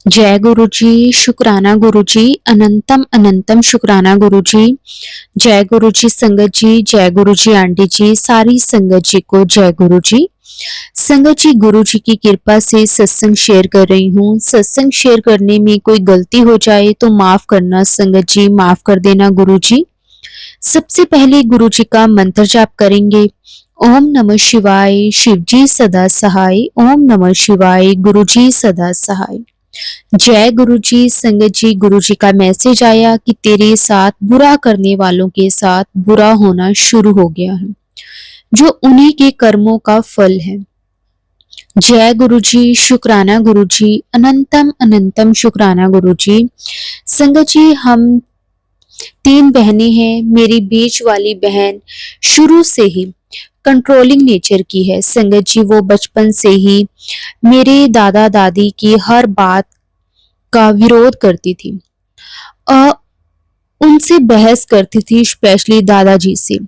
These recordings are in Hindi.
जय गुरु जी, शुक्राना गुरु जी, अनंतम अनंतम शुक्राना गुरु जी। जय गुरु जी संगत जी, जय गुरु जी आंटी जी, सारी संगत जी को जय गुरु जी। संगत जी, गुरु जी की कृपा से सत्संग शेयर कर रही हूँ। सत्संग शेयर करने में कोई गलती हो जाए तो माफ करना संगत जी, माफ कर देना गुरु जी। सबसे पहले गुरु जी का मंत्र जाप करेंगे। ओम नमः शिवाय, शिव जी सदा सहाय। ओम नमः शिवाय, गुरु जी सदा सहाय। जय गुरु जी संगत जी, गुरु जी का मैसेज आया कि तेरे साथ बुरा करने वालों के साथ बुरा होना शुरू हो गया है, जो उन्हीं के कर्मों का फल है। जय गुरु जी, शुक्राना गुरु जी, अनंतम अनंतम शुक्राना गुरु जी। संगत जी, हम 3 बहनें हैं। मेरी बीच वाली बहन शुरू से ही कंट्रोलिंग नेचर की है संगत जी। वो बचपन से ही मेरे दादा दादी की हर बात का विरोध करती थी। अ, उनसे बहस करती थी, स्पेशली दादाजी से।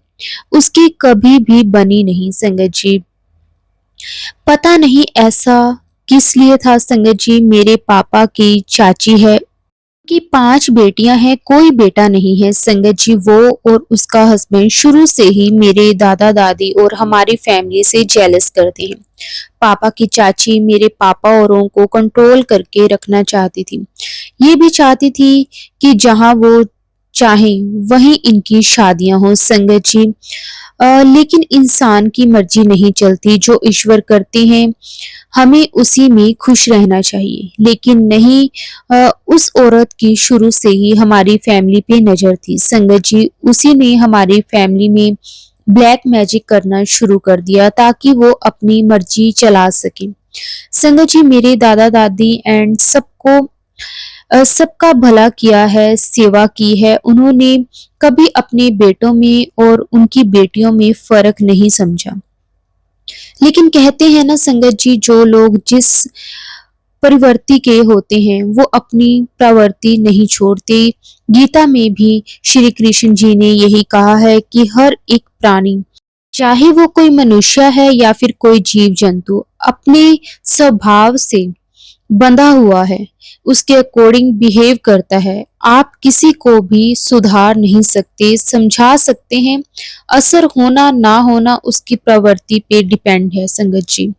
उसकी कभी भी बनी नहीं संगत जी। पता नहीं ऐसा किस लिए था संगत जी। मेरे पापा की चाची है कि 5 बेटियां हैं, कोई बेटा नहीं है संगत जी। वो और उसका हस्बैंड शुरू से ही मेरे दादा दादी और हमारी फैमिली से जेलस करते हैं। पापा की चाची मेरे पापा औरों को कंट्रोल करके रखना चाहती थी। ये भी चाहती थी कि जहां वो चाहें वहीं इनकी शादियां हो संगत जी। लेकिन इंसान की मर्जी नहीं चलती, जो ईश्वर करते हैं हमें उसी में खुश रहना चाहिए। लेकिन नहीं, उस औरत की शुरू से ही हमारी फैमिली पे नजर थी संगत जी। उसी ने हमारी फैमिली में ब्लैक मैजिक करना शुरू कर दिया ताकि वो अपनी मर्जी चला सके संगत जी। मेरे दादा दादी एंड सबको सबका भला किया है, सेवा की है उन्होंने। कभी अपने बेटों में और उनकी बेटियों में फर्क नहीं समझा। लेकिन कहते हैं ना संगत जी, जो लोग जिस प्रवृत्ति के होते हैं वो अपनी प्रवृत्ति नहीं छोड़ते। गीता में भी श्री कृष्ण जी ने यही कहा है कि हर एक प्राणी, चाहे वो कोई मनुष्य है या फिर कोई जीव जंतु, अपने स्वभाव से बंधा हुआ है, उसके अकॉर्डिंग बिहेव करता है। आप किसी को भी सुधार नहीं सकते, समझा सकते हैं, असर होना ना होना उसकी प्रवृत्ति पे डिपेंड है संगत जी।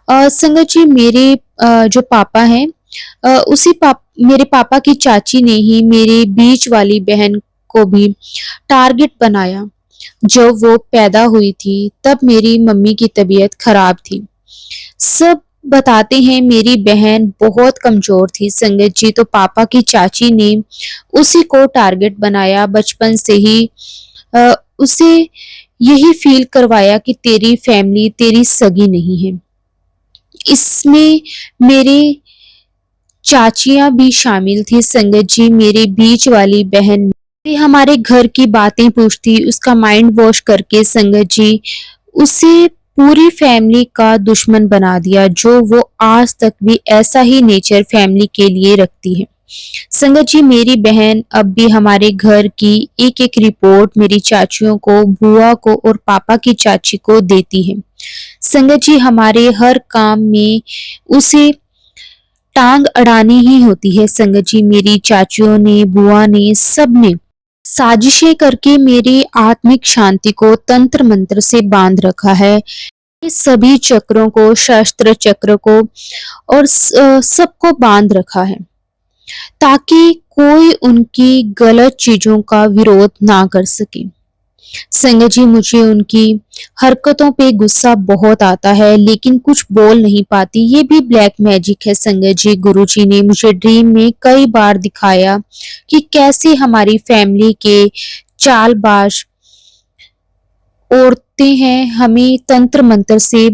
संगत जी, मेरे जो पापा हैं, मेरे पापा की चाची ने ही मेरी बीच वाली बहन को भी टारगेट बनाया। जब वो पैदा हुई थी तब मेरी मम्मी की तबीयत खराब थी। सब बताते हैं मेरी बहन बहुत कमजोर थी संगत जी, तो पापा की चाची ने उसी को टारगेट बनाया। बचपन से ही उसे यही फील करवाया कि तेरी फैमिली तेरी सगी नहीं है। इसमें मेरे चाचियां भी शामिल थी संगत जी। मेरे बीच वाली बहन भी हमारे घर की बातें पूछती, उसका माइंड वॉश करके संगत जी उसे पूरी फैमिली का दुश्मन बना दिया, जो वो आज तक भी ऐसा ही नेचर फैमिली के लिए रखती है संगत जी। मेरी बहन अब भी हमारे घर की एक एक रिपोर्ट मेरी चाचियों को, बुआ को और पापा की चाची को देती है संगत जी। हमारे हर काम में उसे टांग अड़ानी ही होती है संगत जी। मेरी चाचियों ने, बुआ ने, सब ने साजिशें करके मेरी आत्मिक शांति को तंत्र मंत्र से बांध रखा है। इस सभी चक्रों को, शास्त्र चक्र को और सबको बांध रखा है ताकि कोई उनकी गलत चीजों का विरोध ना कर सके संगत जी। मुझे उनकी हरकतों पे गुस्सा बहुत आता है लेकिन कुछ बोल नहीं पाती। ये भी ब्लैक मैजिक है संगत जी। गुरु जी ने मुझे ड्रीम में कई बार दिखाया कि कैसे हमारी फैमिली के चालबाज औरतें हैं, हमें तंत्र मंत्र से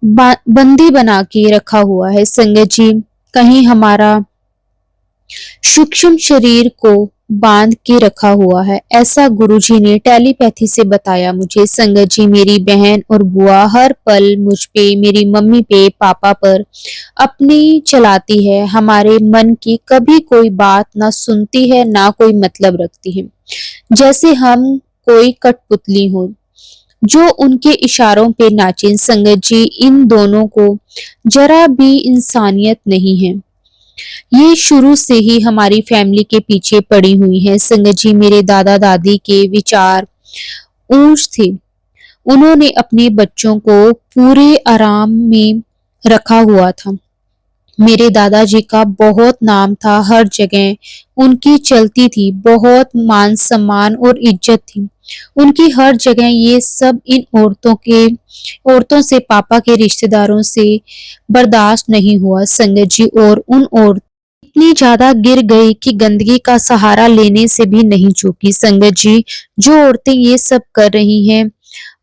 बंदी बना के रखा हुआ है संगत जी। कहीं हमारा सूक्ष्म शरीर को बांध के रखा हुआ है, ऐसा गुरुजी ने टेलीपैथी से बताया मुझे संगत जी। मेरी बहन और बुआ हर पल मुझ पे, मेरी मम्मी पे, पापा पर अपनी चलाती है। हमारे मन की कभी कोई बात ना सुनती है, ना कोई मतलब रखती है। जैसे हम कोई कठपुतली हो जो उनके इशारों पे नाचे संगत जी। इन दोनों को जरा भी इंसानियत नहीं है। ये शुरू से ही हमारी फैमिली के पीछे पड़ी हुई है संगत जी। मेरे दादा दादी के विचार ऊंच थे। उन्होंने अपने बच्चों को पूरे आराम में रखा हुआ था। मेरे दादाजी का बहुत नाम था हर जगह, उनकी चलती थी, बहुत मान सम्मान और इज्जत थी उनकी हर जगह। ये सब इन औरतों से, पापा के रिश्तेदारों से बर्दाश्त नहीं हुआ संगत जी। और उन औरत इतनी ज्यादा गिर गई कि गंदगी का सहारा लेने से भी नहीं चूकी संगत जी। जो औरतें ये सब कर रही हैं,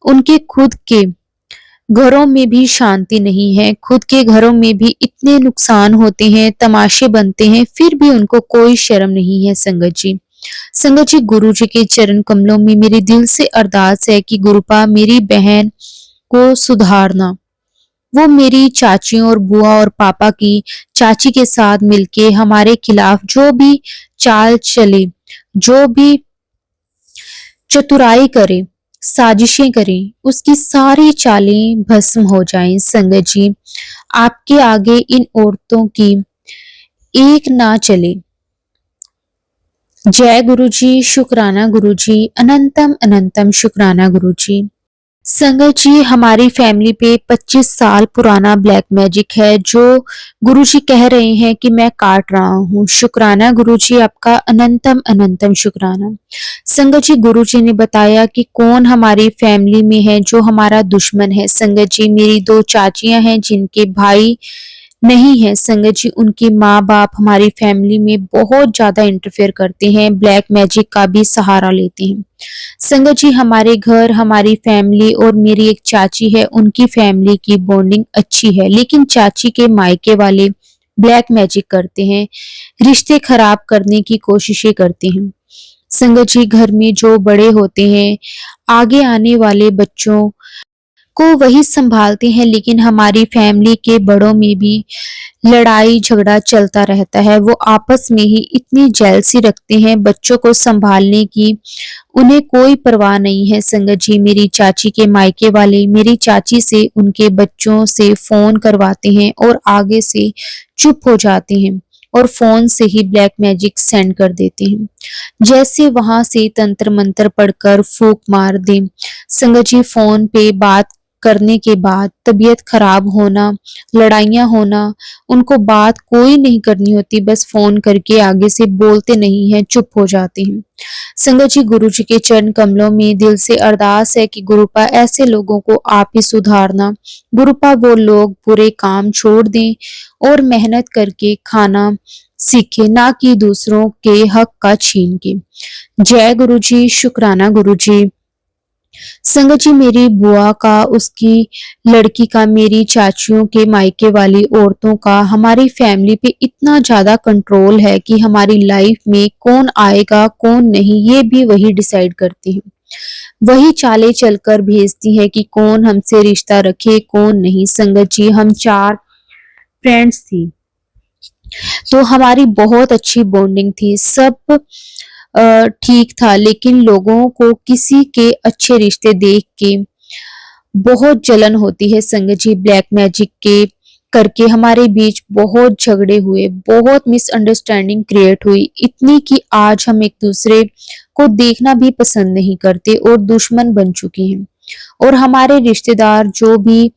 उनके खुद के घरों में भी शांति नहीं है, खुद के घरों में भी इतने नुकसान होते हैं, तमाशे बनते हैं, फिर भी उनको कोई शर्म नहीं है संगत जी। संगत जी, गुरु जी के चरण कमलों में मेरे दिल से अरदास है कि गुरुपा मेरी बहन को सुधारना। वो मेरी चाचियों और बुआ और पापा की चाची के साथ मिलके हमारे खिलाफ जो भी चाल चले, जो भी चतुराई करे, साजिशें करें, उसकी सारी चालें भस्म हो जाएं संगत जी। आपके आगे इन औरतों की एक ना चले। जय गुरु जी, शुक्राना गुरु जी, अनंतम अनंतम शुक्राना गुरु जी। संगत जी, हमारी फैमिली पे 25 साल पुराना ब्लैक मैजिक है जो गुरुजी कह रहे हैं कि मैं काट रहा हूँ। शुक्राना गुरुजी, आपका अनंतम अनंतम शुक्राना। संगत जी, गुरुजी ने बताया कि कौन हमारी फैमिली में है जो हमारा दुश्मन है। संगत जी, मेरी 2 चाचियां हैं जिनके भाई नहीं है संगत जी। उनके माँ बाप हमारी फैमिली में बहुत ज्यादा इंटरफेयर करते हैं, ब्लैक मैजिक का भी सहारा लेते हैं संगत जी। हमारे घर, हमारी फैमिली और मेरी एक चाची है, उनकी फैमिली की बॉन्डिंग अच्छी है, लेकिन चाची के मायके वाले ब्लैक मैजिक करते हैं, रिश्ते खराब करने की कोशिशें करते हैं संगत जी। घर में जो बड़े होते हैं, आगे आने वाले बच्चों को वही संभालते हैं, लेकिन हमारी फैमिली के बड़ों में भी लड़ाई झगड़ा चलता रहता है। वो आपस में ही इतनी जेलसी रखते हैं बच्चों को संभालने की, उन्हें कोई परवाह नहीं है संगत जी। मेरी चाची के मायके वाले मेरी चाची से उनके बच्चों से फोन करवाते हैं और आगे से चुप हो जाते हैं और फोन से ही ब्लैक मैजिक सेंड कर देते हैं, जैसे वहां से तंत्र मंत्र पढ़कर फूंक मार दें संगत जी। फोन पे बात करने के बाद तबीयत खराब होना, लड़ाइयाँ होना, उनको बात कोई नहीं करनी होती, बस फोन करके आगे से बोलते नहीं हैं, चुप हो जाते हैं संगत जी। गुरु जी के चरण कमलों में दिल से अरदास है कि गुरुपा ऐसे लोगों को आप ही सुधारना। गुरुपा वो लोग बुरे काम छोड़ दें और मेहनत करके खाना सीखे, ना कि दूसरों के हक का छीन के। जय गुरु जी, शुक्राना गुरु जी। संगत जी, मेरी बुआ का, उसकी लड़की का, मेरी चाचियों के मायके वाली औरतों का हमारी फैमिली पे इतना ज्यादा कंट्रोल है कि हमारी लाइफ में कौन आएगा कौन नहीं ये भी वही डिसाइड करती है। वही चालें चलकर भेजती है कि कौन हमसे रिश्ता रखे कौन नहीं संगत जी। हम 4 फ्रेंड्स थी, तो हमारी बहुत अच्छी बॉन्डिंग थी, सब ठीक था, लेकिन लोगों को किसी के अच्छे रिश्ते देख के बहुत जलन होती है संगत जी। ब्लैक मैजिक के करके हमारे बीच बहुत झगड़े हुए, बहुत मिसअंडरस्टैंडिंग क्रिएट हुई, इतनी कि आज हम एक दूसरे को देखना भी पसंद नहीं करते और दुश्मन बन चुके हैं। और हमारे रिश्तेदार जो भी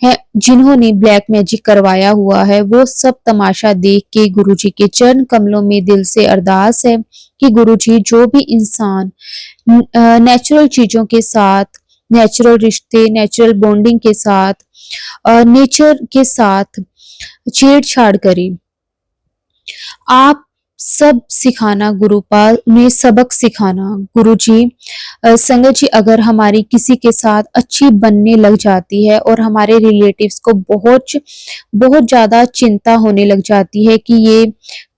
है जिन्होंने ब्लैक मैजिक करवाया हुआ है, वो सब तमाशा देख के गुरुजी के चरण कमलों में दिल से अरदास है कि गुरुजी जो भी इंसान नेचुरल चीजों के साथ, नेचुरल रिश्ते, नेचुरल बॉन्डिंग के साथ, नेचर के साथ छेड़छाड़ करे, आप सब सिखाना गुरुपाल, उन्हें सबक सिखाना गुरुजी। संगत जी, अगर हमारी किसी के साथ अच्छी बनने लग जाती है और हमारे रिलेटिव्स को बहुत बहुत ज्यादा चिंता होने लग जाती है कि ये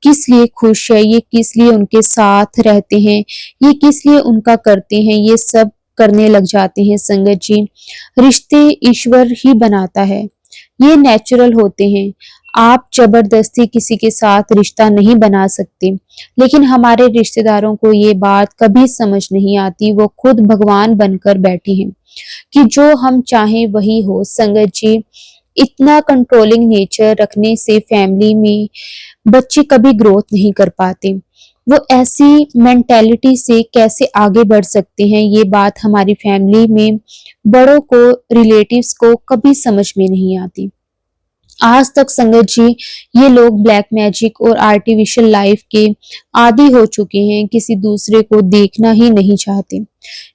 किस लिए खुश है, ये किस लिए उनके साथ रहते हैं, ये किस लिए उनका करते हैं, ये सब करने लग जाते हैं संगत जी। रिश्ते ईश्वर ही बनाता है, ये नेचुरल होते हैं, आप जबरदस्ती किसी के साथ रिश्ता नहीं बना सकते। लेकिन हमारे रिश्तेदारों को ये बात कभी समझ नहीं आती, वो खुद भगवान बनकर बैठे हैं कि जो हम चाहें वही हो संगत जी। इतना कंट्रोलिंग नेचर रखने से फैमिली में बच्चे कभी ग्रोथ नहीं कर पाते। वो ऐसी मेंटालिटी से कैसे आगे बढ़ सकते हैं, ये बात हमारी फैमिली में बड़ों को, रिलेटिव्स को कभी समझ में नहीं आती। आज तक संगत जी, ये लोग ब्लैक मैजिक और आर्टिफिशियल लाइफ के आदी हो चुके हैं, किसी दूसरे को देखना ही नहीं चाहते।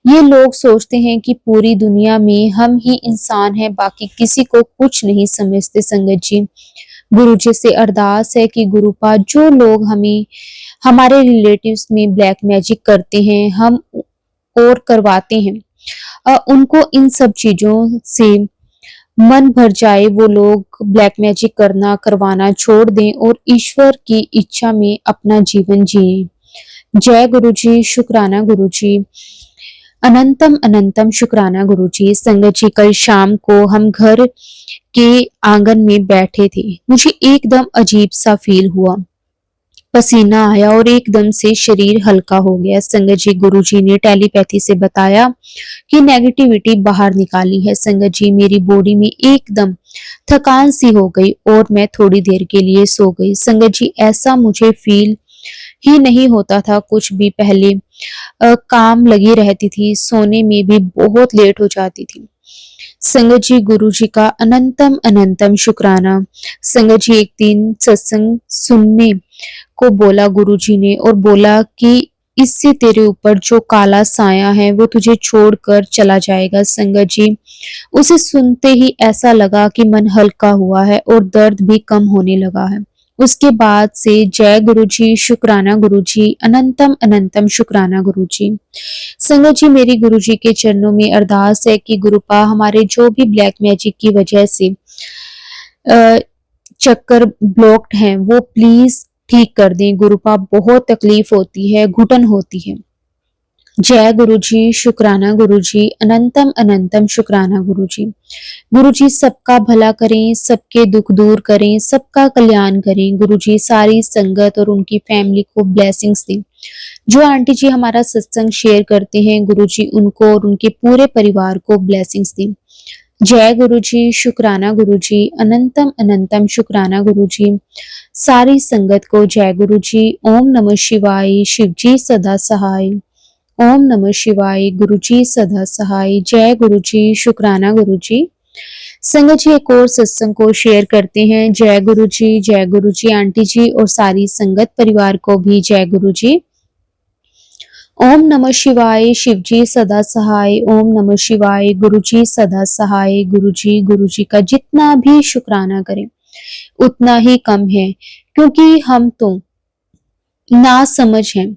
ये लोग सोचते हैं कि पूरी दुनिया में हम ही इंसान हैं, बाकी किसी को कुछ नहीं समझते। संगत जी, गुरु जी से अरदास है कि गुरुपा जो लोग हमें, हमारे रिलेटिव्स में ब्लैक मैजिक करते हैं, हम और करवाते हैं, उनको इन सब चीजों से मन भर जाए, वो लोग ब्लैक मैजिक करना, करवाना छोड़ दें और ईश्वर की इच्छा में अपना जीवन जिए। जय गुरु जी, शुक्राना गुरु जी, अनंतम अनंतम शुक्राना गुरु जी। संगत जी, कल शाम को हम घर के आंगन में बैठे थे, मुझे एकदम अजीब सा फील हुआ, पसीना आया और एकदम से शरीर हल्का हो गया। संगत जी, गुरुजी ने टेलीपैथी से बताया कि नेगेटिविटी बाहर निकाली है। संगत जी, मेरी बॉडी में एकदम थकान सी हो गई और मैं थोड़ी देर के लिए सो गई। संगत जी, ऐसा मुझे फील ही नहीं होता था कुछ भी पहले। काम लगी रहती थी, सोने में भी बहुत लेट हो जाती थी। संगत जी, गुरु जी का अनंतम अनंतम शुक्राना। संगत जी, एक दिन सत्संग सुनने को बोला गुरुजी ने और बोला कि इससे तेरे ऊपर जो काला साया है वो तुझे छोड़कर चला जाएगा। संगत जी, उसे सुनते ही ऐसा लगा कि मन हल्का हुआ है और दर्द भी कम होने लगा है। उसके बाद से जय गुरु जी, शुक्राना गुरु जी, अनंतम अनंतम शुक्राना गुरु जी। संगत जी, मेरी गुरु जी के चरणों में अरदास है कि गुरुपा हमारे जो भी ब्लैक मैजिक की वजह से चक्कर ब्लॉक्ड हैं वो प्लीज ठीक कर दें। गुरुपा बहुत तकलीफ होती है, घुटन होती है। जय गुरु जी, शुक्राना गुरु जी, अनंतम अनंतम शुक्राना गुरु जी। गुरु जी सबका भला करें, सबके दुख दूर करें, सबका कल्याण करें। गुरु जी सारी संगत और उनकी फैमिली को ब्लेसिंग्स दें। जो आंटी जी हमारा सत्संग शेयर करते हैं, गुरु जी उनको और उनके पूरे परिवार को ब्लेसिंग्स दें। जय गुरु जी, शुक्राना गुरु जी, अनंतम अनंतम शुक्राना गुरु जी। सारी संगत को जय गुरु जी। ओम नमः शिवाय, शिव जी सदा सहाय। ओम नमः शिवाय, गुरु जी सदा सहाय। जय गुरु जी, शुक्राना गुरु जी। संगत जी, एक और सत्संग को शेयर करते हैं। जय गुरु जी आंटी जी और सारी संगत परिवार को भी जय गुरु जी। ओम नमः शिवाय, शिव जी सदा सहाय। ओम नमः शिवाय, गुरु जी सदा सहाय। गुरु जी का जितना भी शुक्राना करें उतना ही कम है, क्योंकि हम तो ना समझ हैं,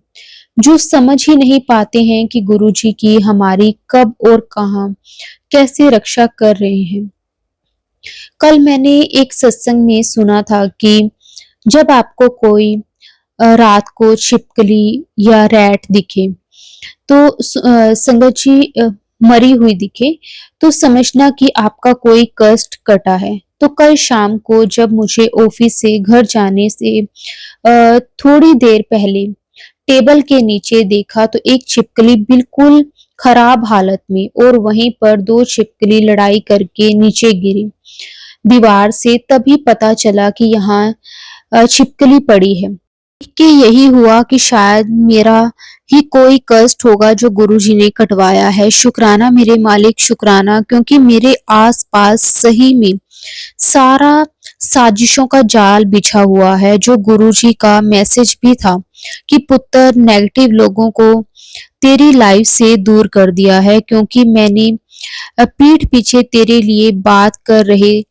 जो समझ ही नहीं पाते हैं कि गुरु जी की हमारी कब और कहां कैसे रक्षा कर रहे हैं। कल मैंने एक सत्संग में सुना था कि जब आपको कोई रात को छिपकली या रैट दिखे, तो संगत जी मरी हुई दिखे, तो समझना कि आपका कोई कष्ट कटा है। तो कल शाम को जब मुझे ऑफिस से घर जाने से थोड़ी देर पहले टेबल के नीचे देखा तो एक छिपकली बिल्कुल खराब हालत में, और वहीं पर दो छिपकली लड़ाई करके नीचे गिरी दीवार से। तभी पता चला कि यहाँ छिपकली पड़ी है। कि यही हुआ कि शायद मेरा ही कोई कष्ट होगा जो गुरुजी ने कटवाया है। शुक्राना मेरे मालिक, शुक्राना, क्योंकि मेरे आसपास सही में सारा साजिशों का जाल बिछा हुआ है। जो गुरुजी का मैसेज भी था कि पुत्र, नेगेटिव लोगों को तेरी लाइफ से दूर कर दिया है, क्योंकि मैंने पीठ पीछे तेरे लिए बात कर रहे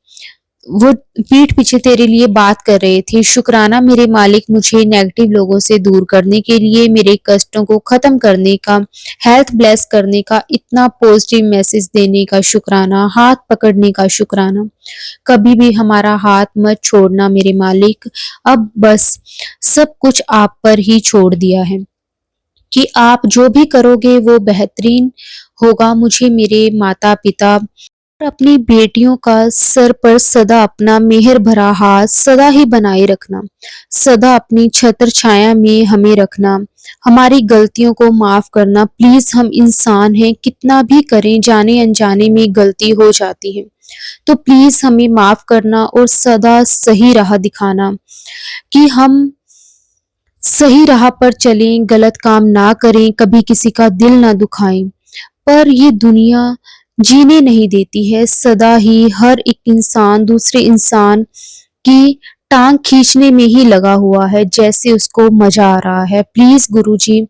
वो पीठ पीछे तेरे लिए बात कर रहे थे। शुक्राना मेरे मालिक, मुझे नेगेटिव लोगों से दूर करने के लिए, मेरे कष्टों को खत्म करने का, हेल्थ ब्लेस करने का, इतना पॉजिटिव मैसेज देने का शुक्राना, हाथ पकड़ने का शुक्राना। कभी भी हमारा हाथ मत छोड़ना मेरे मालिक। अब बस सब कुछ आप पर ही छोड़ दिया है कि आप जो भी करोगे वो बेहतरीन होगा। मुझे मेरे माता पिता और अपनी बेटियों का सर पर सदा अपना मेहर भरा हाथ सदा ही बनाए रखना, सदा अपनी छत्र छाया में हमें रखना, हमारी गलतियों को माफ करना। प्लीज, हम इंसान हैं, कितना भी करें जाने अनजाने में गलती हो जाती है। तो प्लीज हमें माफ करना और सदा सही राह दिखाना कि हम सही राह पर चलें, गलत काम ना करें, कभी किसी का दिल ना दुखाएं। पर ये दुनिया जीने नहीं देती है, सदा ही हर एक इंसान दूसरे इंसान की टांग खींचने में ही लगा हुआ है, जैसे उसको मजा आ रहा है। प्लीज गुरुजी,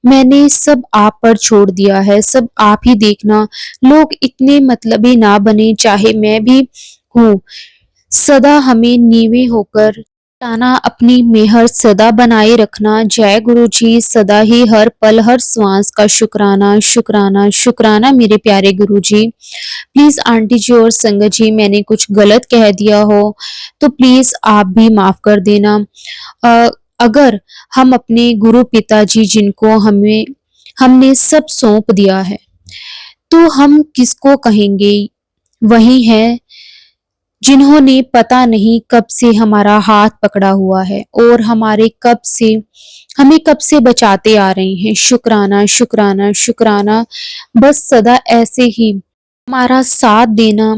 मैंने सब आप पर छोड़ दिया है, सब आप ही देखना। लोग इतने मतलबी ना बने, चाहे मैं भी हूँ। सदा हमें नीवे होकर ताना अपनी मेहर सदा बनाए रखना। जय गुरु जी। सदा ही हर पल हर श्वास का शुक्राना शुक्राना शुक्राना मेरे प्यारे गुरु जी। प्लीज आंटी जी और संगत जी, मैंने कुछ गलत कह दिया हो तो प्लीज आप भी माफ कर देना। अगर हम अपने गुरु पिताजी जिनको हमने सब सौंप दिया है, तो हम किसको कहेंगे? वही है जिन्होंने पता नहीं कब से हमारा हाथ पकड़ा हुआ है और हमें कब से बचाते आ रहे हैं। शुक्राना शुक्राना शुक्राना, बस सदा ऐसे ही हमारा साथ देना।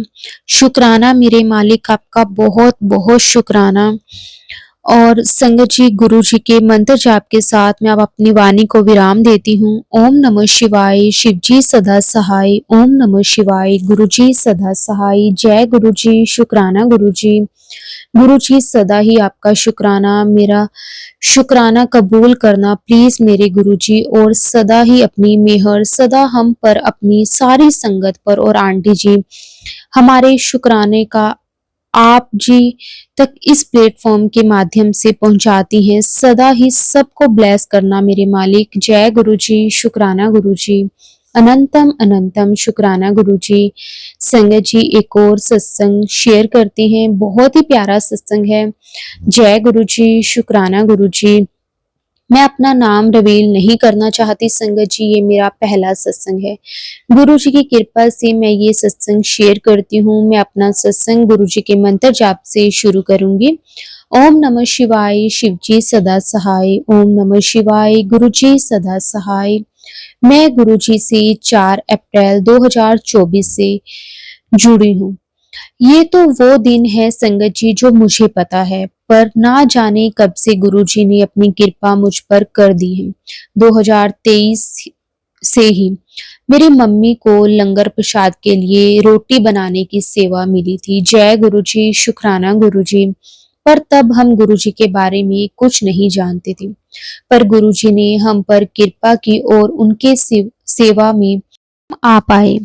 शुक्राना मेरे मालिक, आपका बहुत बहुत शुक्राना। और संगत जी, गुरु जी के मंत्र जाप के साथ मैं अब अपनी वाणी को विराम देती हूँ। ओम नमः शिवाय। शिव जी सदा सहाय। ओम नमः शिवाय। गुरु जी सदा सहाय। जय गुरु जी। शुक्राना गुरु जी। गुरु जी सदा ही आपका शुक्राना, मेरा शुक्राना कबूल करना प्लीज मेरे गुरु जी, और सदा ही अपनी मेहर सदा हम पर, अपनी सारी संगत पर और आंटी जी हमारे शुक्राने का आप जी तक इस प्लेटफॉर्म के माध्यम से पहुंचाती हैं। सदा ही सबको ब्लेस करना मेरे मालिक। जय गुरु जी। शुक्राना गुरु जी। अनंतम अनंतम शुक्राना गुरु जी। संगत जी, एक और सत्संग शेयर करते हैं, बहुत ही प्यारा सत्संग है। जय गुरु जी। शुक्राना गुरु जी। मैं अपना नाम रिवील नहीं करना चाहती संगत जी, ये मेरा पहला सत्संग है। गुरु जी की कृपा से मैं ये सत्संग शेयर करती हूँ। मैं अपना सत्संग गुरु जी के मंत्र जाप से शुरू करूंगी। ओम नमः शिवाय। शिव जी सदा सहाय। ओम नमः शिवाय। गुरु जी सदा सहाय। मैं गुरु जी से 4 अप्रैल 2024 से जुड़ी हूँ। ये तो वो दिन है संगत जी जो मुझे पता है, पर ना जाने कब से गुरु जी ने अपनी कृपा मुझ पर कर दी है। 2023 से ही मेरी मम्मी को लंगर प्रसाद के लिए रोटी बनाने की सेवा मिली थी। जय गुरु जी। शुक्राना गुरु जी। पर तब हम गुरु जी के बारे में कुछ नहीं जानते थे, पर गुरु जी ने हम पर कृपा की और उनके सेवा में आ पाए।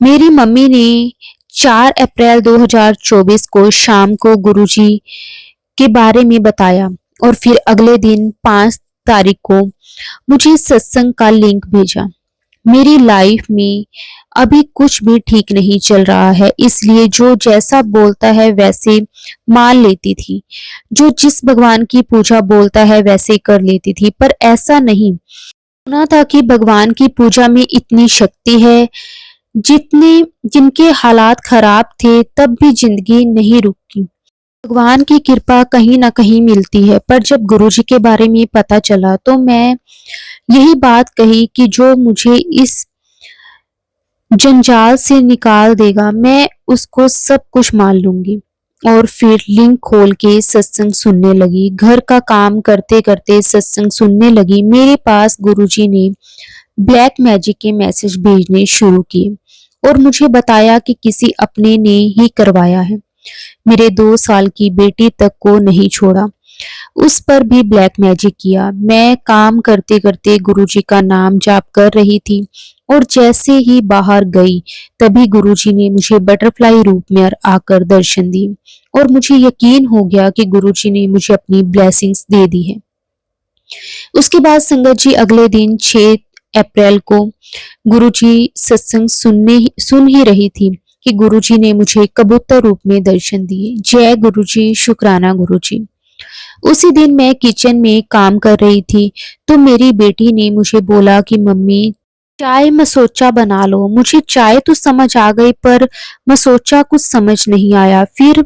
मेरी मम्मी ने 4 अप्रैल 2024 को शाम को गुरुजी के बारे में बताया और फिर अगले दिन 5 तारीख को मुझे सत्संग का लिंक भेजा। मेरी लाइफ में अभी कुछ भी ठीक नहीं चल रहा है, इसलिए जो जैसा बोलता है वैसे मान लेती थी। जो जिस भगवान की पूजा बोलता है वैसे कर लेती थी, पर ऐसा नहीं। सुना था कि भगवान की पूजा में इतनी शक्ति है, जितने जिनके हालात खराब थे तब भी जिंदगी नहीं रुकी। भगवान की कृपा कहीं ना कहीं मिलती है। पर जब गुरुजी के बारे में पता चला तो मैं यही बात कही कि जो मुझे इस जंजाल से निकाल देगा, मैं उसको सब कुछ मान लूंगी। और फिर लिंक खोल के सत्संग सुनने लगी। घर का काम करते करते सत्संग सुनने लगी। मेरे पास गुरुजी ने ब्लैक मैजिक के मैसेज भेजने शुरू किए और मुझे बताया कि किसी अपने ने ही करवाया है। मेरे 2 साल की बेटी तक को नहीं छोड़ा, उस पर भी ब्लैक मैजिक किया। मैं काम करते करते गुरुजी का नाम जाप कर रही थी और जैसे ही बाहर गई तभी गुरुजी ने मुझे बटरफ्लाई रूप में आकर दर्शन दी और मुझे यकीन हो गया कि गुरुजी ने मुझे अपनी ब्लेसिंग्स दे दी है। उसके बाद संगत जी अगले दिन 6 अप्रैल को गुरुजी सत्संग सुन ही रही थी कि गुरुजी ने मुझे कबूतर रूप में दर्शन दिए। जय गुरुजी। शुक्राना गुरुजी। उसी दिन मैं किचन में काम कर रही थी तो मेरी बेटी ने मुझे बोला कि मम्मी चाय मसोचा बना लो। मुझे चाय तो समझ आ गई पर मसोचा कुछ समझ नहीं आया। फिर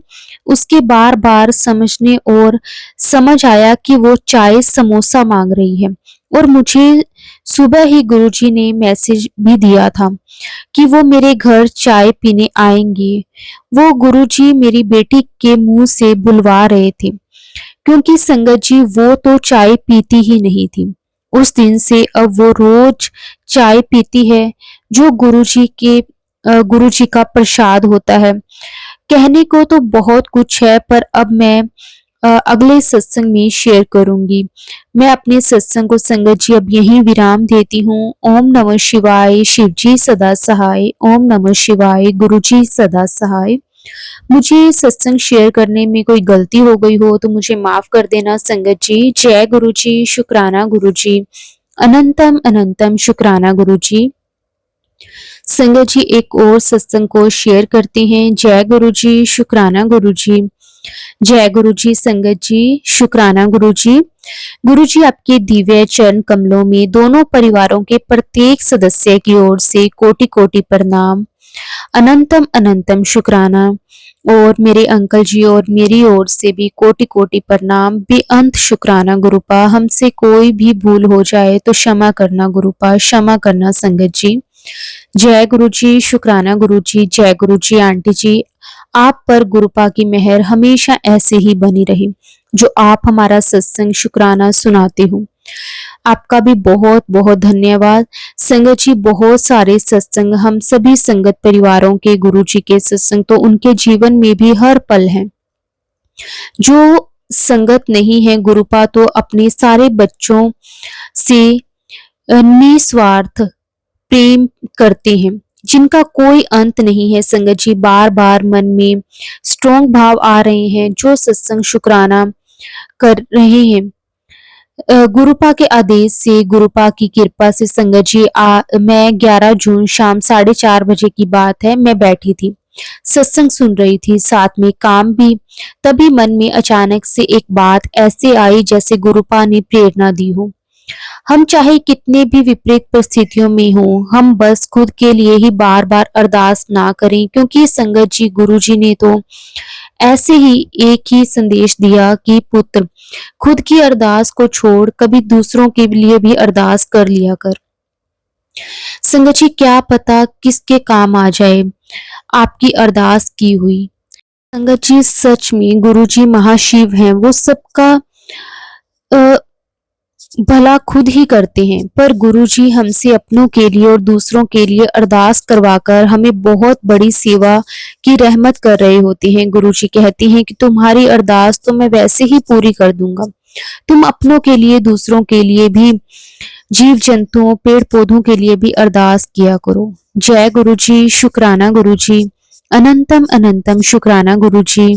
उसके बार बार समझने और समझ आया कि वो चाय समोसा मांग रही है और मुझे सुबह ही गुरुजी ने मैसेज भी दिया था कि वो मेरे घर चाय पीने आएंगे। वो गुरुजी मेरी बेटी के मुंह से बुलवा रहे थे, क्योंकि संगत जी वो तो चाय पीती ही नहीं थी। उस दिन से अब वो रोज चाय पीती है, जो गुरुजी का प्रसाद होता है। कहने को तो बहुत कुछ है, पर अब मैं अगले सत्संग में शेयर करूंगी। मैं अपने सत्संग को संगत जी अब यहीं विराम देती हूँ। ओम नमः शिवाय। शिव जी सदा सहाय। ओम नमः शिवाय। गुरु जी सदा सहाय। मुझे सत्संग शेयर करने में कोई गलती हो गई हो तो मुझे माफ कर देना संगत जी। जय गुरु जी। शुक्राना गुरु जी। अनंतम अनंतम शुक्राना गुरु जी। संगत जी एक और सत्संग को शेयर करते हैं। जय गुरु जी। शुक्राना गुरु जी। जय गुरु जी। संगत जी शुक्राना गुरु जी। गुरु जी आपके दिव्य चरण कमलों में दोनों परिवारों के प्रत्येक सदस्य की ओर से कोटि कोटि प्रणाम। अनंतम अनंतम शुक्राना। और मेरे अंकल जी और मेरी ओर से भी कोटि कोटि प्रणाम। बेअंत शुक्राना गुरुपा। हमसे कोई भी भूल हो जाए तो क्षमा करना गुरुपा, क्षमा करना संगत जी। जय गुरु जी। शुक्राना गुरु जी। जय गुरु जी। आंटी जी आप पर गुरुपा की मेहर हमेशा ऐसे ही बनी रही, जो आप हमारा सत्संग शुक्राना सुनाते हो। आपका भी बहुत बहुत धन्यवाद। संगत जी बहुत सारे सत्संग हम सभी संगत परिवारों के गुरु जी के सत्संग तो उनके जीवन में भी हर पल है। जो संगत नहीं है गुरुपा तो अपने सारे बच्चों से निस्वार्थ प्रेम करते हैं, जिनका कोई अंत नहीं है। संगत जी बार बार मन में स्ट्रॉन्ग भाव आ रहे हैं, जो सत्संग शुक्राना कर रहे हैं। गुरुपा के आदेश से, गुरुपा की कृपा से संगत जी मैं 11 जून शाम 4:30 बजे की बात है, मैं बैठी थी सत्संग सुन रही थी, साथ में काम भी। तभी मन में अचानक से एक बात ऐसे आई जैसे गुरुपा ने प्रेरणा दी हो। हम चाहे कितने भी विपरीत परिस्थितियों में हो, हम बस खुद के लिए ही बार बार अरदास ना करें, क्योंकि संगत जी गुरु जी ने तो ऐसे ही एक ही संदेश दिया कि पुत्र खुद की अरदास को छोड़ कभी दूसरों के लिए भी अरदास कर लिया कर। संगत जी क्या पता किसके काम आ जाए आपकी अरदास की हुई। संगत जी सच में गुरु जी महाशिव हैं, वो सबका भला खुद ही करते हैं, पर गुरुजी हमसे अपनों के लिए और दूसरों के लिए अरदास करवाकर हमें बहुत बड़ी सेवा की रहमत कर रहे होते हैं। गुरुजी कहते हैं कि तुम्हारी अरदास तो मैं वैसे ही पूरी कर दूंगा, तुम अपनों के लिए दूसरों के लिए भी, जीव जंतुओं पेड़ पौधों के लिए भी अरदास किया करो। जय गुरुजी। शुक्राना गुरुजी। अनंतम अनंतम शुक्राना गुरुजी।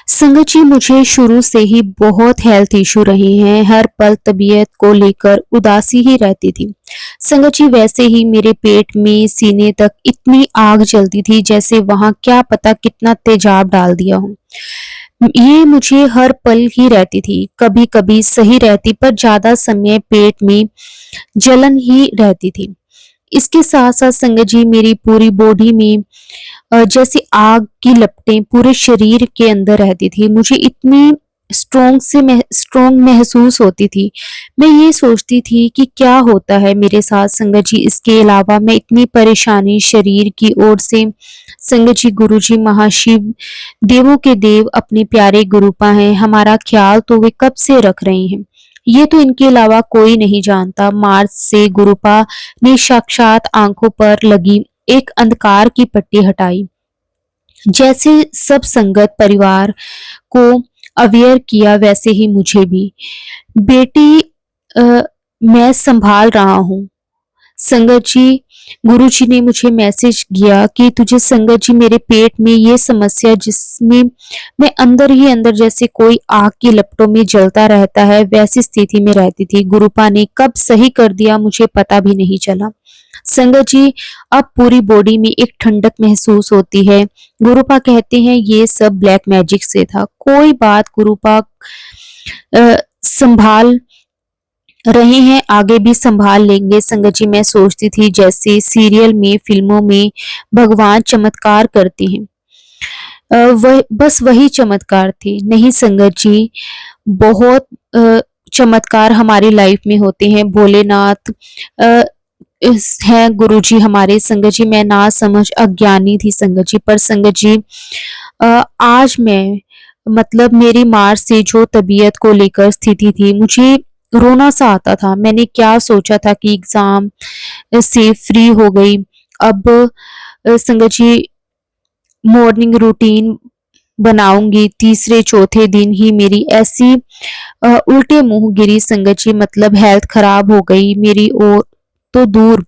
संगत जी मुझे शुरू से ही बहुत हेल्थ इशू रहे हैं, हर पल तबीयत को लेकर उदासी ही रहती थी। संगत जी वैसे ही मेरे पेट में सीने तक इतनी आग जलती थी जैसे वहां क्या पता कितना तेजाब डाल दिया हो। ये मुझे हर पल ही रहती थी, कभी कभी सही रहती पर ज्यादा समय पेट में जलन ही रहती थी। इसके साथ साथ संगत जी मेरी पूरी बॉडी में जैसे आग की लपटें पूरे शरीर के अंदर रहती थी। मुझे इतनी स्ट्रोंग महसूस होती थी। मैं ये सोचती थी कि क्या होता है मेरे साथ संगत जी। इसके अलावा मैं इतनी परेशानी शरीर की ओर से। संगत जी गुरु जी महाशिव देवों के देव अपने प्यारे गुरुपा हैं, हमारा ख्याल तो वे कब से रख रहे हैं, ये तो इनके अलावा कोई नहीं जानता। मार्च से गुरुपा ने साक्षात आंखों पर लगी एक अंधकार की पट्टी हटाई, जैसे सब संगत परिवार को अवेयर किया, वैसे ही मुझे भी। बेटी मैं संभाल रहा हूँ। संगत जी गुरुजी ने मुझे मैसेज किया कि तुझे संगत जी मेरे पेट में ये समस्या, जिसमें मैं अंदर ही अंदर जैसे कोई आग की लपटों में जलता रहता है, वैसी स्थिति में रहती थी। गुरुपा ने कब सही कर दिया मुझे पता भी नहीं चला। संगत जी अब पूरी बॉडी में एक ठंडक महसूस होती है। गुरुपा कहते हैं ये सब ब्लैक मैजिक से था। कोई बात गुरुपा संभाल रहे हैं, आगे भी संभाल लेंगे। संगत जी मैं सोचती थी जैसे सीरियल में फिल्मों में भगवान चमत्कार करते हैं, वह बस वही चमत्कार थे। नहीं संगत जी बहुत चमत्कार हमारी लाइफ में होते हैं। भोलेनाथ अ, हैं गुरुजी हमारे। संगत जी मैं ना समझ अज्ञानी थी संगत जी, पर संगत जी आज मैं मतलब मेरी मार्च से जो तबीयत को लेकर स्थिति थी, मुझे रोना सा आता था। मैंने क्या सोचा था कि एग्जाम से फ्री हो गई। अब संगत जी मॉर्निंग रूटीन बनाऊंगी, तीसरे चौथे दिन ही मेरी ऐसी उल्टे मुंह गिरी संगत जी, मतलब हेल्थ खराब हो गई मेरी। और तो दूर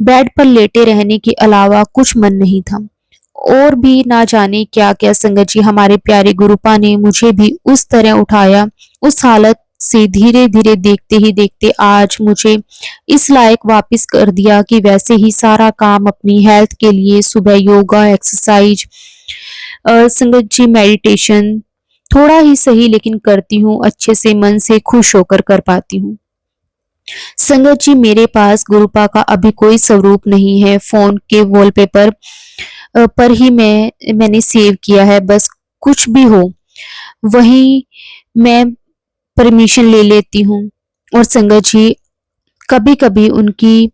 बेड पर लेटे रहने के अलावा कुछ मन नहीं था। और भी ना जाने क्या क्या संगत जी, हमारे प्यारे गुरुपा ने मुझे भी उस तरह उठाया, उस हालत से धीरे धीरे देखते ही देखते आज मुझे इस लायक वापस कर दिया कि वैसे ही सारा काम अपनी हेल्थ के लिए सुबह योगा एक्सरसाइज संगत जी मेडिटेशन थोड़ा ही सही लेकिन करती हूँ, अच्छे से मन से खुश होकर कर पाती हूँ। संगत जी मेरे पास गुरुपा का अभी कोई स्वरूप नहीं है, फोन के वॉलपेपर पर ही मैंने सेव किया है। बस कुछ भी हो वही मैं परमिशन ले लेती हूँ। और संगत जी कभी कभी उनकी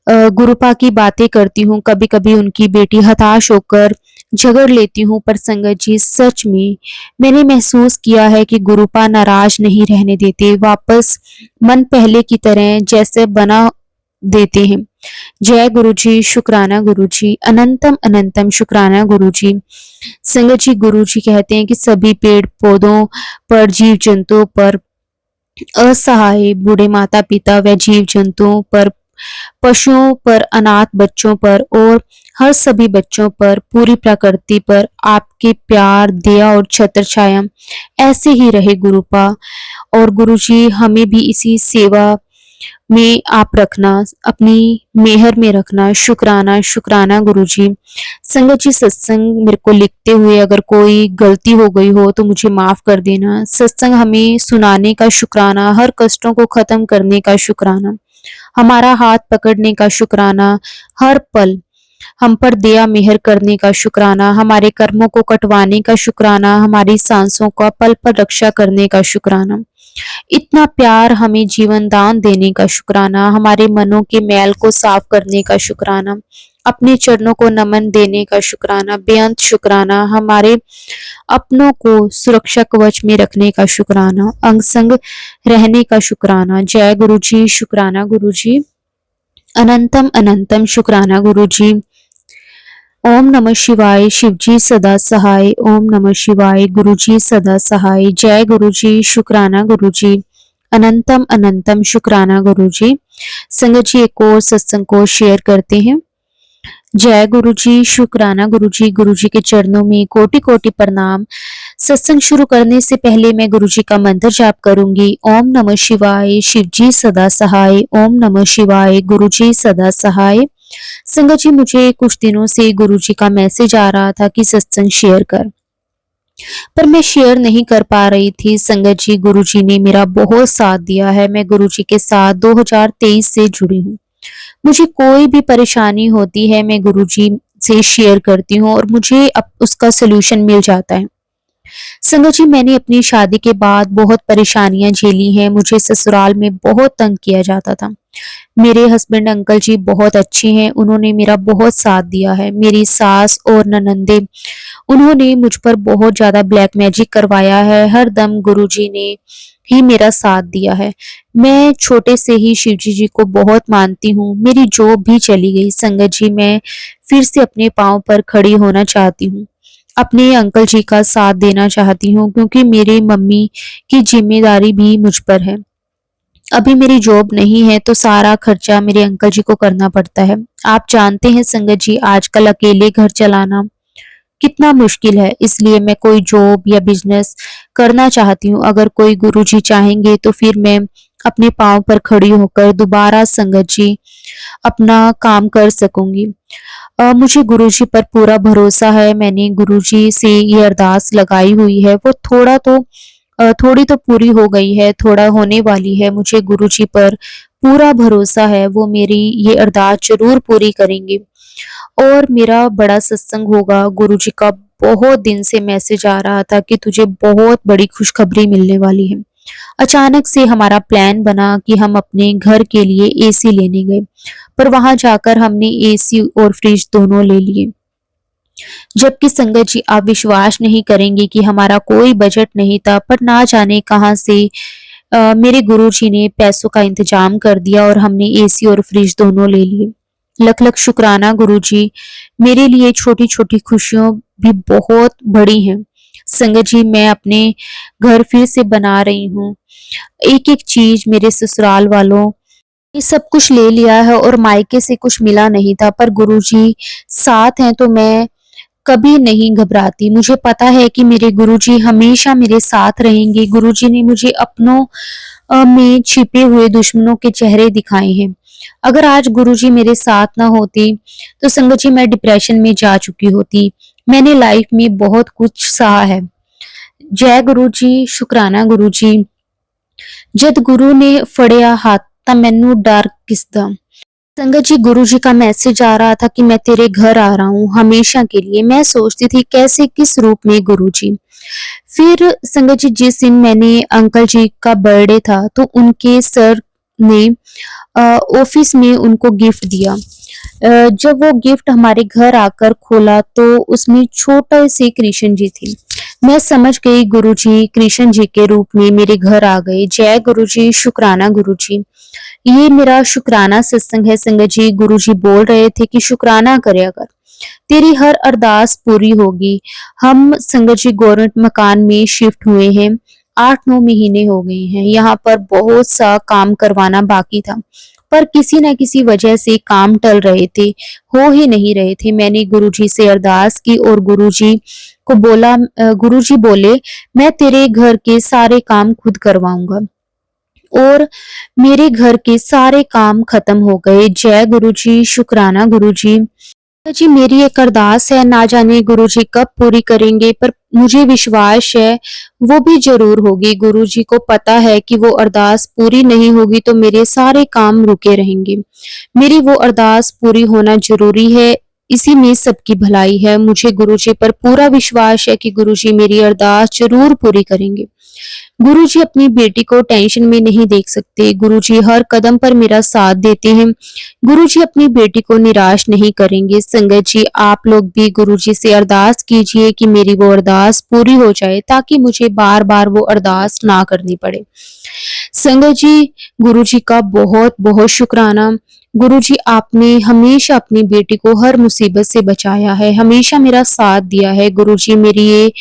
गुरुपा की बातें करती हूँ, कभी कभी उनकी बेटी हताश होकर झगड़ लेती हूँ। पर संगत जी सच में मैंने महसूस किया है कि गुरुपा नाराज नहीं रहने देते, वापस मन पहले की तरह जैसे बना देते हैं। जय गुरुजी, शुक्राना गुरुजी, अनंतम अनंतम शुक्राना गुरुजी। संगत जी गुरुजी कहते हैं कि सभी पेड़ पौधों पर, जीव जंतुओं पर, असहाय बूढ़े माता पिता व जीव जंतुओं पर, पशुओं पर, अनाथ बच्चों पर और हर सभी बच्चों पर, पूरी प्रकृति पर आपके प्यार दया और छत्र छाया ऐसे ही रहे गुरुपा। और गुरुजी हमें भी इसी सेवा में आप रखना, अपनी मेहर में रखना। शुक्राना शुक्राना गुरुजी। संगत जी सत्संग मेरे को लिखते हुए अगर कोई गलती हो गई हो तो मुझे माफ कर देना। सत्संग हमें सुनाने का शुक्राना, हर कष्टों को खत्म करने का शुक्राना, हमारा हाथ पकड़ने का शुक्राना, हर पल हम पर दया मेहर करने का शुक्राना, हमारे कर्मों को कटवाने का शुक्राना, हमारी सांसों का पल पल रक्षा करने का शुक्राना, इतना प्यार हमें जीवन दान देने का शुक्राना, हमारे मनों के मैल को साफ करने का शुक्राना, अपने चरणों को नमन देने का शुक्राना, बेअंत शुक्राना, हमारे अपनों को सुरक्षा कवच में रखने का शुक्राना, अंग संग रहने का शुक्राना। जय गुरु जी, शुक्राना गुरु जी, अनंतम अनंतम शुक्राना गुरु जी। ओम नमः शिवाय, शिवजी सदा सहाय। ओम नमः शिवाय, गुरुजी सदा सहाय। जय गुरुजी, शुक्राना गुरुजी, अनंतम अनंतम शुक्राना गुरुजी। संगत जी एक और सत्संग को शेयर करते हैं। जय गुरुजी, शुक्राना गुरुजी, गुरुजी के चरणों में कोटि कोटि प्रणाम। सत्संग शुरू करने से पहले मैं गुरुजी का मंत्र जाप करूंगी। ओम नमः शिवाय, शिवजी सदा सहाय। ओम नमः शिवाय, गुरुजी सदा सहाय। संगत जी मुझे कुछ दिनों से गुरुजी का मैसेज आ रहा था कि सत्संग शेयर कर, पर मैं शेयर नहीं कर पा रही थी। संगत जी गुरुजी ने मेरा बहुत साथ दिया है। मैं गुरुजी के साथ 2023 से जुड़ी हूँ। मुझे कोई भी परेशानी होती है मैं गुरुजी से शेयर करती हूँ और मुझे अब उसका सलूशन मिल जाता है। संगत जी मैंने अपनी शादी के बाद बहुत परेशानियां झेली हैं। मुझे ससुराल में बहुत तंग किया जाता था। मेरे हस्बैंड अंकल जी बहुत अच्छे हैं, उन्होंने मेरा बहुत साथ दिया है। मेरी सास और ननंदे, उन्होंने मुझ पर बहुत ज्यादा ब्लैक मैजिक करवाया है। हर दम गुरुजी ने ही मेरा साथ दिया है। मैं छोटे से ही शिवजी जी को बहुत मानती हूँ। मेरी जॉब भी चली गई संगत जी, मैं फिर से अपने पाँव पर खड़ी होना चाहती हूँ। अपने अंकल जी का साथ देना चाहती हूँ क्योंकि मेरी मम्मी की जिम्मेदारी भी मुझ पर है। अभी मेरी जॉब नहीं है तो सारा खर्चा मेरे अंकल जी को करना पड़ता है। आप जानते हैं संगत जी आजकल अकेले घर चलाना कितना मुश्किल है, इसलिए मैं कोई जॉब या बिजनेस करना चाहती हूँ। अगर कोई गुरुजी चाहेंगे तो फिर मैं अपने पाँव पर खड़ी होकर दोबारा संगत जी अपना काम कर सकूंगी। मुझे गुरुजी पर पूरा भरोसा है। मैंने गुरुजी से ये अरदास लगाई हुई है, वो थोड़ी तो पूरी हो गई है, थोड़ा होने वाली है। मुझे गुरुजी पर पूरा भरोसा है, वो मेरी ये अरदास जरूर पूरी करेंगे और मेरा बड़ा सत्संग होगा। गुरुजी का बहुत दिन से मैसेज आ रहा था कि तुझे बहुत बड़ी खुशखबरी मिलने वाली है। अचानक से हमारा प्लान बना कि हम अपने घर के लिए एसी लेने गए, पर वहां जाकर हमने एसी और फ्रिज दोनों ले लिए। जबकि संगत जी, आप विश्वास नहीं करेंगे कि हमारा कोई बजट नहीं था, पर ना जाने कहां से मेरे गुरुजी ने पैसों का इंतजाम कर दिया और हमने एसी और फ्रिज दोनों ले लिए। लख लख शुक्राना गुरुजी, मेरे लिए छोटी छोटी खुशियों भी बहुत बड़ी हैं। संगत जी, मैं अपने घर फिर से बना रही हूँ। एक एक चीज मेरे ससुराल वालों ये सब कुछ ले लिया है और मायके से कुछ मिला नहीं था, पर गुरुजी साथ हैं तो मैं कभी नहीं घबराती। मुझे पता है कि मेरे गुरुजी हमेशा मेरे साथ रहेंगे। गुरुजी ने मुझे अपनों में छिपे हुए दुश्मनों के चेहरे दिखाए हैं। अगर आज गुरुजी मेरे साथ ना होते, तो संगत जी मैं डिप्रेशन में जा चुकी होती। मैंने लाइफ में बहुत कुछ सहा है। जय गुरुजी, शुक्राना गुरुजी। जद गुरु ने फड़िया हाथ ਤਾਂ ਮੈਨੂੰ डर किसदा। संगत जी, गुरुजी का मैसेज आ रहा था कि मैं तेरे घर आ रहा हूँ हमेशा के लिए। मैं सोचती थी कैसे, किस रूप में गुरुजी। फिर संगत जी, जिस दिन मैंने अंकल जी का बर्थडे था तो उनके सर ने ऑफिस में उनको गिफ्ट दिया। जब वो गिफ्ट हमारे घर आकर खोला तो उसमें छोटा से कृष्ण जी थे। मैं समझ गई गुरुजी कृष्ण जी के रूप में मेरे घर आ गए। जय गुरुजी, शुक्राना गुरुजी। ये मेरा शुक्राना सत्संग है संगत जी। गुरुजी बोल रहे थे कि शुक्राना करया कर, तेरी हर अरदास पूरी होगी। हम संगत जी गवर्नमेंट मकान में शिफ्ट हुए हैं, 8-9 महीने हो गए हैं। यहाँ पर बहुत सा काम करवाना बाकी था, पर किसी न किसी वजह से काम टल रहे थे, हो ही नहीं रहे थे। मैंने गुरुजी से अरदास की और गुरुजी को बोला, गुरुजी बोले मैं तेरे घर के सारे काम खुद करवाऊंगा, और मेरे घर के सारे काम खत्म हो गए। जय गुरुजी, शुक्राना गुरुजी। जी, मेरी एक अरदास है, ना जाने गुरुजी कब पूरी करेंगे, पर मुझे विश्वास है वो भी जरूर होगी। गुरुजी को पता है कि वो अरदास पूरी नहीं होगी तो मेरे सारे काम रुके रहेंगे। मेरी वो अरदास पूरी होना जरूरी है, इसी में सबकी भलाई है। मुझे गुरुजी पर पूरा विश्वास है कि गुरुजी मेरी अरदास जरूर पूरी करेंगे। गुरुजी अपनी बेटी को टेंशन में नहीं देख सकते। गुरुजी हर कदम पर मेरा साथ देते हैं। गुरुजी अपनी बेटी को निराश नहीं करेंगे। संगत जी, आप लोग भी गुरुजी से अरदास कीजिए कि मेरी वो अरदास पूरी हो जाए, ताकि मुझे बार बार वो अरदास ना करनी पड़े। संगत जी, गुरुजी का बहुत बहुत शुक्राना। गुरुजी, आपने हमेशा अपनी बेटी को हर मुसीबत से बचाया है, हमेशा मेरा साथ दिया है। गुरुजी मेरी ये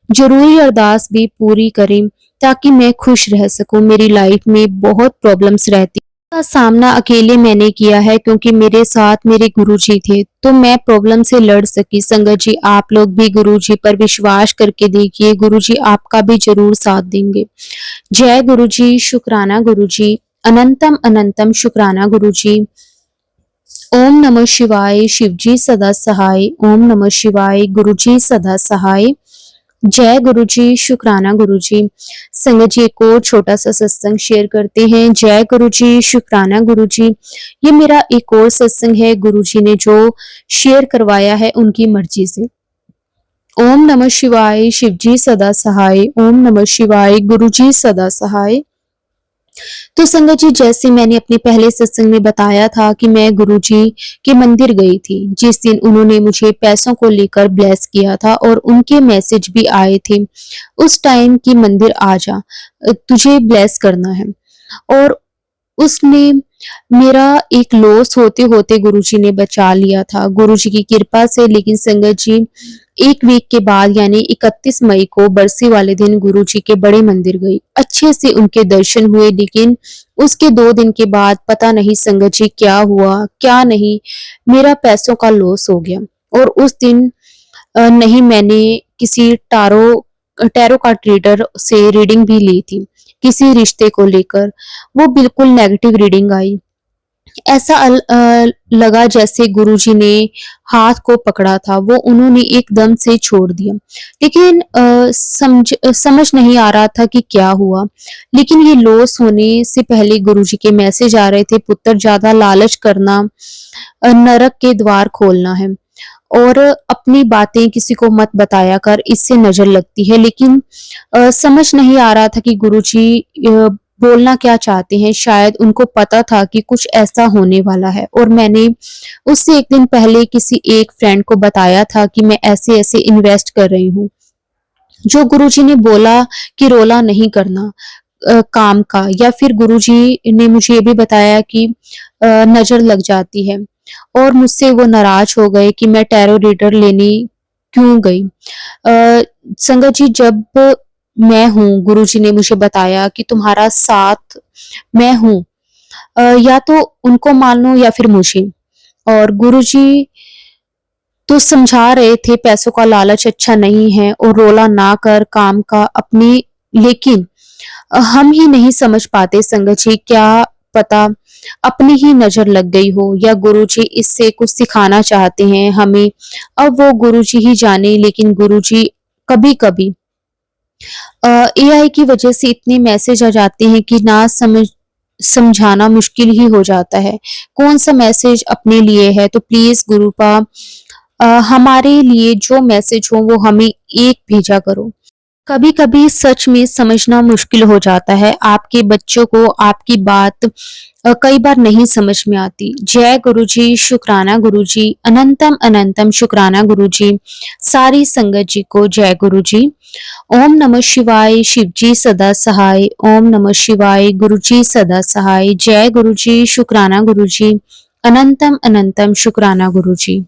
जरूरी अरदास भी पूरी करें, ताकि मैं खुश रह सकूं। मेरी लाइफ में बहुत प्रॉब्लम्स रहती का सामना अकेले मैंने किया है, क्योंकि मेरे साथ मेरे गुरुजी थे, तो मैं प्रॉब्लम से लड़ सकी। संगत जी, आप लोग भी गुरुजी पर विश्वास करके देखिए, गुरुजी आपका भी जरूर साथ देंगे। जय गुरुजी, शुक्राना गुरुजी। अनंतम अनंतम शुक्राना गुरुजी। ओम नमः शिवाय। शिवजी सदा सहाय। ओम नमः शिवाय। गुरुजी सदा सहाय। जय गुरुजी, शुक्राना गुरुजी। संगत जी, एक और छोटा सा सत्संग शेयर करते हैं। जय गुरुजी, शुक्राना गुरुजी। ये मेरा एक और सत्संग है, गुरुजी ने जो शेयर करवाया है उनकी मर्जी से। ओम नमः शिवाय। शिवजी सदा सहाय। ओम नमः शिवाय। गुरुजी सदा सहाय। तो संगत जी, जैसे मैंने अपने पहले सत्संग में बताया था कि मैं गुरुजी के मंदिर गई थी, जिस दिन उन्होंने मुझे पैसों को लेकर ब्लेस किया था और उनके मैसेज भी आए थे उस टाइम कि मंदिर आ जा, तुझे ब्लेस करना है। और उसने मेरा एक लॉस होते होते गुरुजी ने बचा लिया था, गुरुजी की कृपा से। लेकिन संगत जी, एक वीक के बाद यानी 31 मई को बरसी वाले दिन गुरुजी के बड़े मंदिर गई, अच्छे से उनके दर्शन हुए। लेकिन उसके 2 दिन के बाद पता नहीं संगत जी क्या हुआ क्या नहीं, मेरा पैसों का लॉस हो गया। और उस दिन नहीं, मैंने किसी टैरो का ट्रेडर से रीडिंग भी ली थी किसी रिश्ते को लेकर। वो बिल्कुल नेगेटिव रीडिंग आई। ऐसा लगा जैसे गुरुजी ने हाथ को पकड़ा था, वो उन्होंने एकदम से छोड़ दिया। लेकिन समझ नहीं आ रहा था कि क्या हुआ। लेकिन ये लॉस होने से पहले गुरुजी के मैसेज आ रहे थे, पुत्र ज्यादा लालच करना नरक के द्वार खोलना है। और अपनी बातें किसी को मत बताया कर, इससे नजर लगती है। लेकिन समझ नहीं आ रहा था कि गुरुजी बोलना क्या चाहते हैं। शायद उनको पता था कि कुछ ऐसा होने वाला है, और मैंने उससे एक दिन पहले किसी एक फ्रेंड को बताया था कि मैं ऐसे ऐसे इन्वेस्ट कर रही हूँ। जो गुरुजी ने बोला कि रोला नहीं करना काम का, या फिर गुरुजी ने मुझे ये भी बताया कि नजर लग जाती है, और मुझसे वो नाराज हो गए कि मैं टैरो रीडर लेने क्यों गई। संगत जी, जब मैं हूँ, गुरुजी ने मुझे बताया कि तुम्हारा साथ मैं हूँ, या तो उनको मान लो या फिर मुझे। और गुरुजी तो समझा रहे थे पैसों का लालच अच्छा नहीं है, और रोला ना कर काम का अपनी। लेकिन हम ही नहीं समझ पाते संगत जी, क्या पता अपनी ही नजर लग गई हो, या गुरुजी इससे कुछ सिखाना चाहते हैं हमें। अब वो गुरुजी ही जाने। लेकिन गुरुजी कभी कभी एआई की वजह से इतने मैसेज आ जाते हैं कि ना समझाना मुश्किल ही हो जाता है कौन सा मैसेज अपने लिए है। तो प्लीज गुरुपा, हमारे लिए जो मैसेज हो वो हमें एक भेजा करो। कभी कभी सच में समझना मुश्किल हो जाता है। आपके बच्चों को आपकी बात कई बार नहीं समझ में आती। जय गुरुजी, शुक्राना गुरुजी, अनंतम अनंतम शुक्राना गुरुजी। सारी संगत जी को जय गुरुजी। ओम नमः शिवाय, शिव जी सदा सहाय। ओम नमः शिवाय, गुरु जी सदा सहाय। जय गुरुजी, शुक्राना गुरुजी, अनंतम अनंतम शुक्राना गुरुजी।